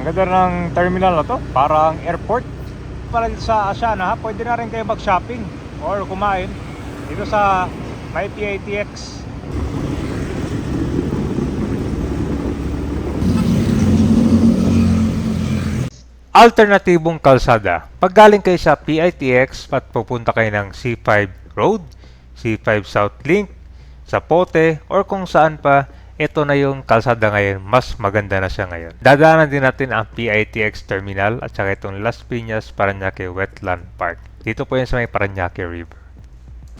ganda ng terminal na to, parang airport. Pala dito sa Asiana, pwede na rin kayo mag-shopping or kumain dito sa may PITX. Alternatibong kalsada. Pag galing kayo sa PITX at pupunta kayo ng C5 Road, C5 South Link, Zapote, or kung saan pa, ito na yung kalsada ngayon. Mas maganda na siya ngayon. Dadaanan din natin ang PITX Terminal at saka itong Las Piñas Parañaque Wetland Park. Dito po yan sa may Parañaque River.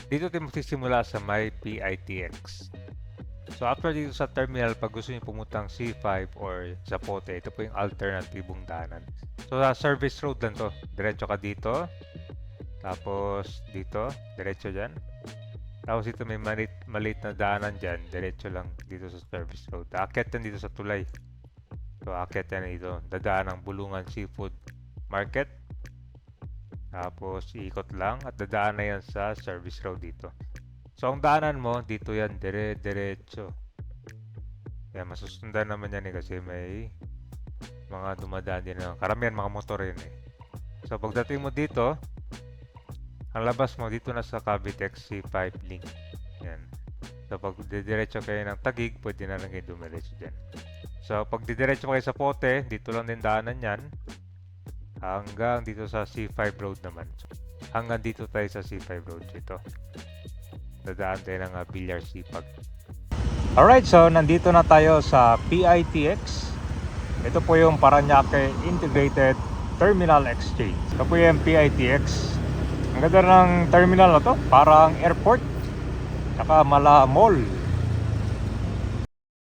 Dito tayo magsisimula sa may PITX. So after dito sa terminal, pag gusto niyo pumuntang C5 or Zapote, ito po yung alternatibong daanan. So sa service road lang to. Diretso ka dito. Tapos dito, diretso dyan. Tapos dito may maliit na daanan dyan. Diretso lang dito sa service road. Aakyat yan dito sa tulay. So aakyat yan dito. Dadaan ng Bulungan Seafood Market. Tapos iikot lang at dadaan na yan sa service road dito. So ang daanan mo, dito yan, diretso. Yan, masusundan naman yan kasi may mga dumadaan din. Karamihan mga motor yun eh. So pagdating mo dito, ang labas mo, dito na sa Cavitex C5 link. Yan. So pag didiretso kayo ng Taguig, pwede na lang kayo dumiretso dyan. So pag didiretso kayo sa Pote, dito lang din daanan yan. Hanggang dito sa C5 Road naman. Hanggang dito tayo sa C5 Road dito. Dadaan tayo ng Villar Sipag. Alright, so nandito na tayo sa PITX. Ito po yung Parañaque Integrated Terminal Exchange. Ito po yung PITX. Ang ganda ng terminal na to, parang airport. Saka mala mall.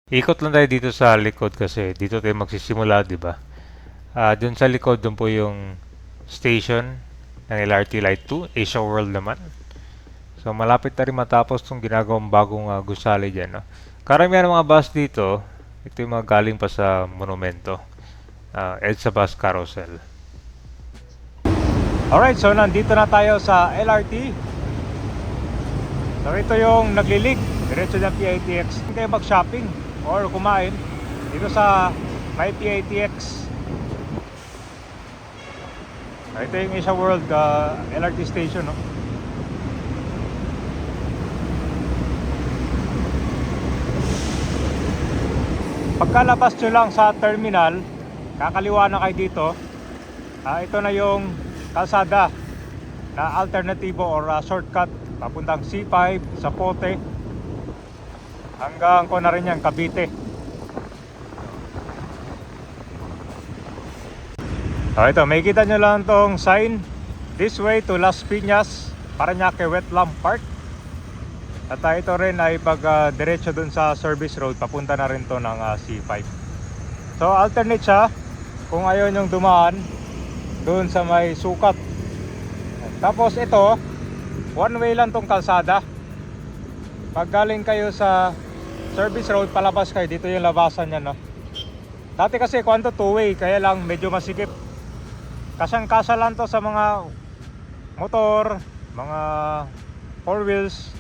Ikot lang tayo dito sa likod kasi dito tayo magsisimula, di ba? Doon sa likod, doon po yung station ng LRT Light 2, Asia World naman. So malapit na rin matapos itong ginagawang bagong gusali dyan. No? Karamihan ng mga bus dito, ito yung mga galing pa sa monumento. EDSA Bus Carousel. Alright, so nandito na tayo sa LRT. So ito yung naglilig, diretso ng PITX. Kayo mag-shopping or kumain dito sa may PITX. Ito yung Asia World LRT station, no? Pagkalabas nyo lang sa terminal, kakaliwa na kayo dito. Ito na yung kalsada na alternatibo or shortcut papuntang C5, Zapote, hanggang ko na rin yan, Cavite. Ito, may kita nyo lang tong sign, this way to Las Piñas Parañaque Wetland Park. At ito rin ay pag diretso dun sa service road, papunta na rin to ng C5. So alternate siya kung ayaw nyong dumaan dun sa may sukat. Tapos ito, one way lang tong kalsada. Pag galing kayo sa service road, palabas kayo, dito yung labasan niya, no? Dati kasi kwanto two way, kaya lang medyo masikip. Kasang-kasa lang to sa mga motor, mga four wheels.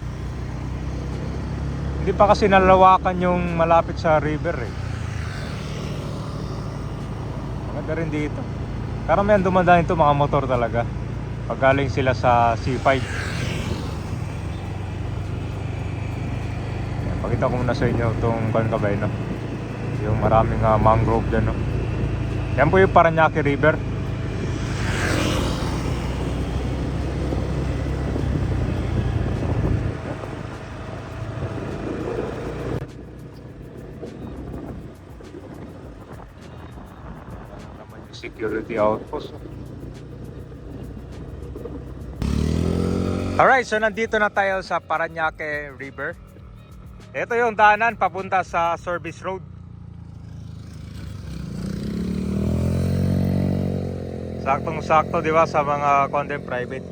Hindi pa kasi nalawakan yung malapit sa river eh. Maganda rin dito. Karamihan dumadaan ito mga motor talaga pag galing sila sa C5. Yan, pakita ko muna sa inyo itong Bancabay, no? Yung maraming mangrove dyan, no? Yan po yung Parañaque River. Security outpost. Alright, so nandito na tayo sa Parañaque River. Ito yung daanan papunta sa service road. Saktong-sakto, di ba, sa mga content private.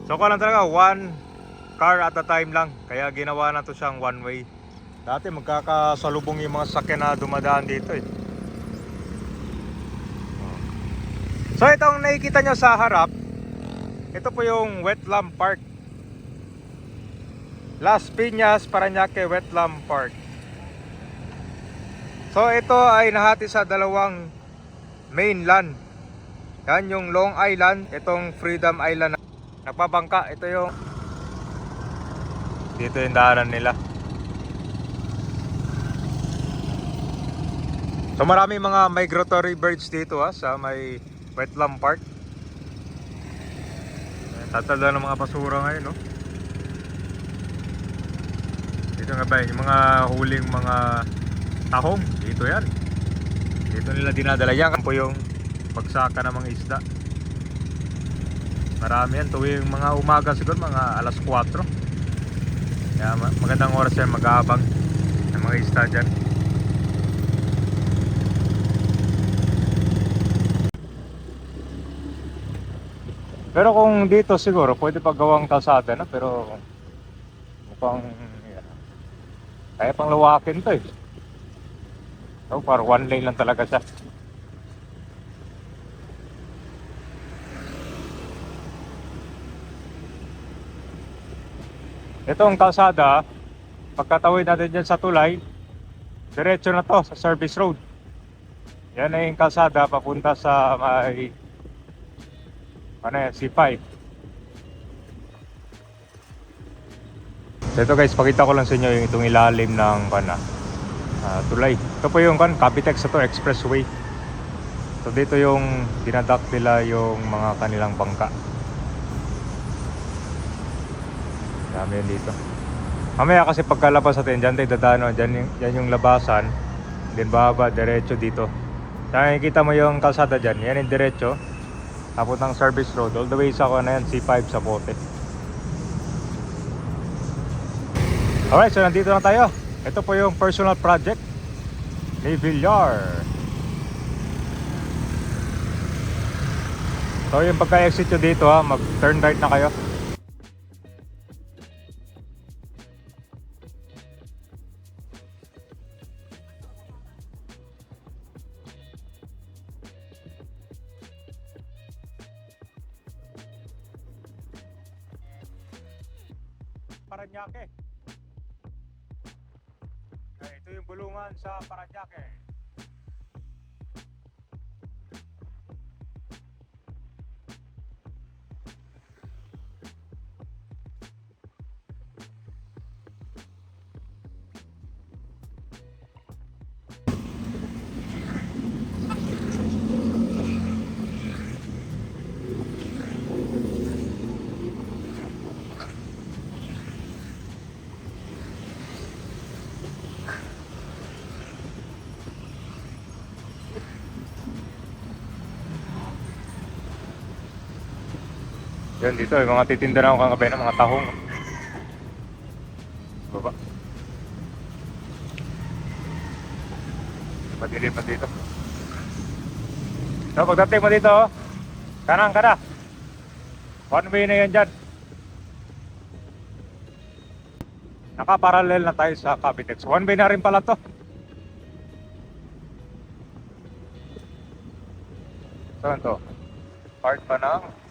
So ko lang talaga, one car at a time lang. Kaya ginawa na to siyang one way. Dati magkakasalubong yung mga sakyan na dumadaan dito eh. So itong nakikita nyo sa harap, ito po yung Wetland Park, Las Piñas Parañaque Wetland Park. So ito ay nahati sa dalawang mainland. Yan yung Long Island, itong Freedom Island. Nagpabangka, ito yung dito yung daanan nila. So marami mga migratory birds dito sa may Wetland Park. Tatala ng mga basura ngayon, no? Dito nga ba yung mga huling mga tahong, dito yan. Dito nila dinadala yan po yung pagsaka ng mga isda. Marami yan tuwing mga umaga, siguro mga alas 4. Kaya magandang oras yan mag-aabang ng mga isda dyan. Pero kung dito siguro pwede pa gawang kalsada na, pero mukhang yan, kaya pang lawakin to eh. So parang one lane lang talaga siya. Itong kalsada, pagkatawid natin dyan sa tulay, diretso na to sa service road. Yan na yung kalsada papunta sa may ano yan, C5. So ito guys, pakita ko lang sa inyo yung itong ilalim ng tulay. Ito po yung Capitex, ito expressway. So dito yung dinadak nila yung mga kanilang bangka. Dami yun dito. Mamaya kasi pagkalabas natin dyan tayo dadaan, dyan yung labasan. Then baba, diretso dito. Kaya nakikita mo yung kalsada dyan, yan yung diretso papuntang service road, all the way sa C5 sa Bote. Alright, so nandito na tayo. Ito po yung personal project ni Villar. So yung pagka-exit nyo dito mag-turn right na kayo. Paranaque. Ito yung bulungan sa Paranaque. Yan dito, yung mga titinda na akong kagabay ng mga tahong. Baba. Madilim pa dito. So pagdating mo dito, kanan ka na. One way na yan dyan. Nakaparallel na tayo sa Capitex. One way na rin pala to. Saan to? Part pa ng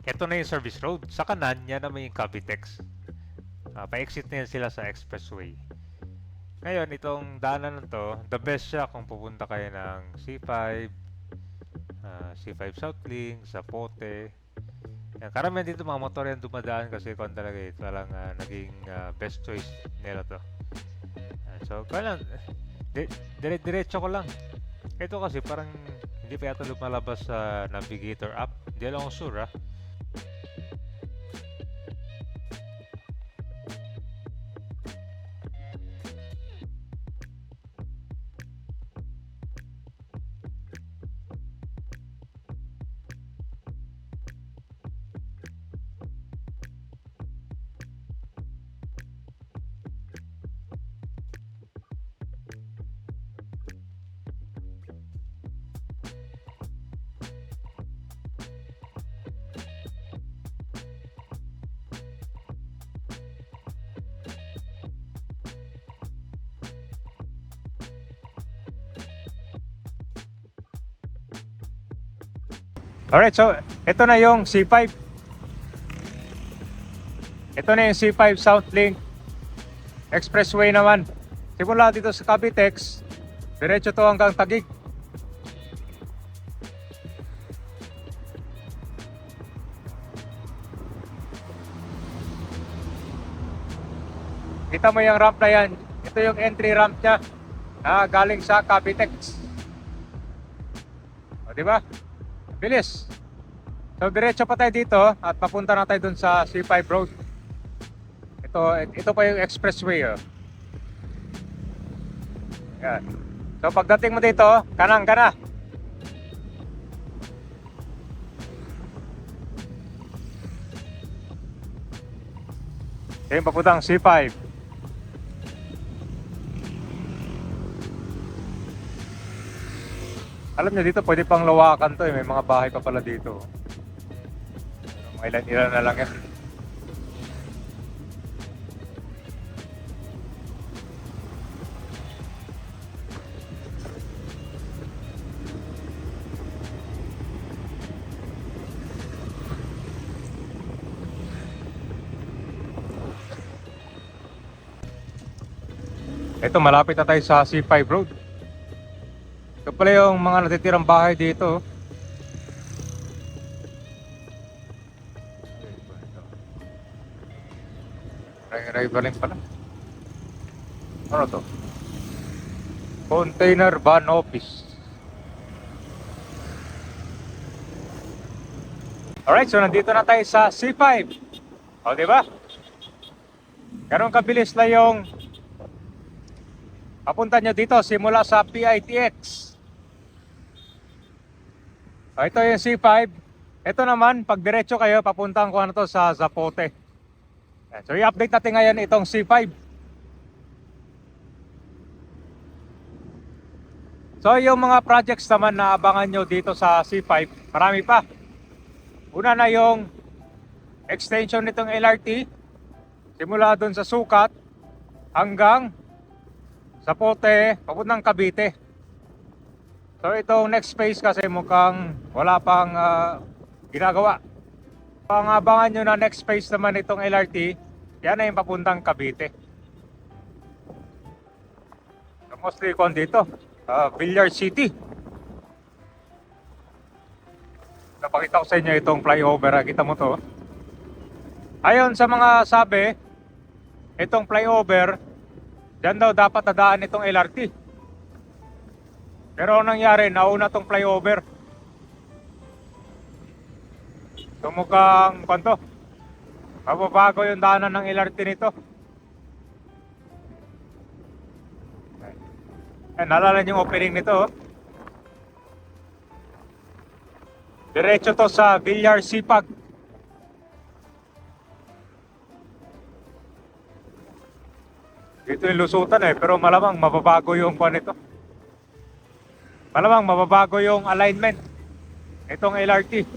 ito na yung service road. Sa kanan, yan naman yung Capitex. Pa-exit na yan sila sa expressway. Ngayon, itong daanan na to, the best siya kung pupunta kayo ng C5, C5 Southlink, Zapote. Yan, karamihan dito mga motor yan dumadaan kasi kung talaga ito lang naging best choice nila to. So, kaya lang, diretso ko lang. Ito kasi parang hindi pa yata lumalabas sa navigator app. Hindi lang ako sure Alright, so ito na yung C5. Ito na yung C5 Southlink Expressway naman. Simula dito sa Cavitex, diretso to hanggang Taguig. Kita mo yung ramp na yan. Ito yung entry ramp niya na galing sa Cavitex. O, diba? Bilis. So, diretso pa tayo dito at papunta na tayo dun sa C5 Road. Ito pa yung expressway. Oh. Yan. So, pagdating mo dito, kanang ka na. Yan, papuntang C5. Alam nyo, dito pwede pang lawakan to eh. May mga bahay pa pala dito. Mga ilan na lang yan. Ito, malapit na tayo sa C5 Road. Ito pala yung mga natitirang bahay dito. Rivaling pala. Ano to? Container Van Office. Alright, so nandito na tayo sa C5. O, diba? Ganun kabilis na yung papunta nyo dito simula sa PITX. Ito yung C5. Ito naman, pag diretso kayo, papuntang ko ano to sa Zapote. So i-update natin ngayon itong C5. So yung mga projects naman na abangan nyo dito sa C5, marami pa. Una na yung extension nitong LRT. Simula dun sa Sukat hanggang Zapote, papuntang Cavite. So itong next phase kasi mukhang wala pang ginagawa. Pangabangan nyo na next phase naman itong LRT, yan na yung papuntang Cavite. So mostly kon dito, Villar City. Napakita ko sa inyo itong flyover, kita mo to. Ayon sa mga sabi, itong flyover, dyan daw dapat nadaan itong LRT. Pero anong nangyari, nauna tong flyover. So mukhang kanto, mababago yung daanan ng LRT nito. Naalala niyo yung opening nito. Diretso to sa Villar Sipag. Dito yung lusutan eh, pero malamang mababago yung kuwan nito. Malamang mababago yung alignment itong LRT.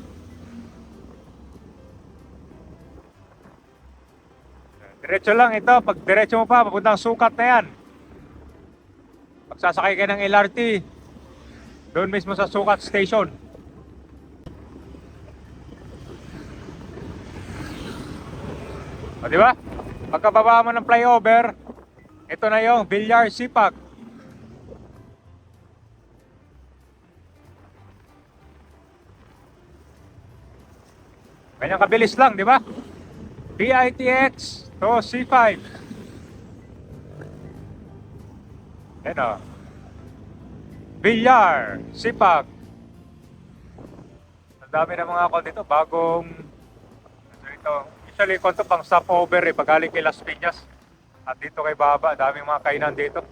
Diretso lang ito. Pag diretso mo pa, papuntang Sukat na yan. Pag sasakay ka ng LRT, doon mismo sa Sukat Station. O, diba? Pagkababa mo ng flyover, ito na yung Villar Sipag. Ganyan kabilis lang, di ba? PITX to C5. Yan o. Villar, Sipag. Ang dami na mga ako dito, bagong ito. Usually, kung ito pang stopover pag galing kay Las Piñas. At dito kay Baba, daming mga kainan dito.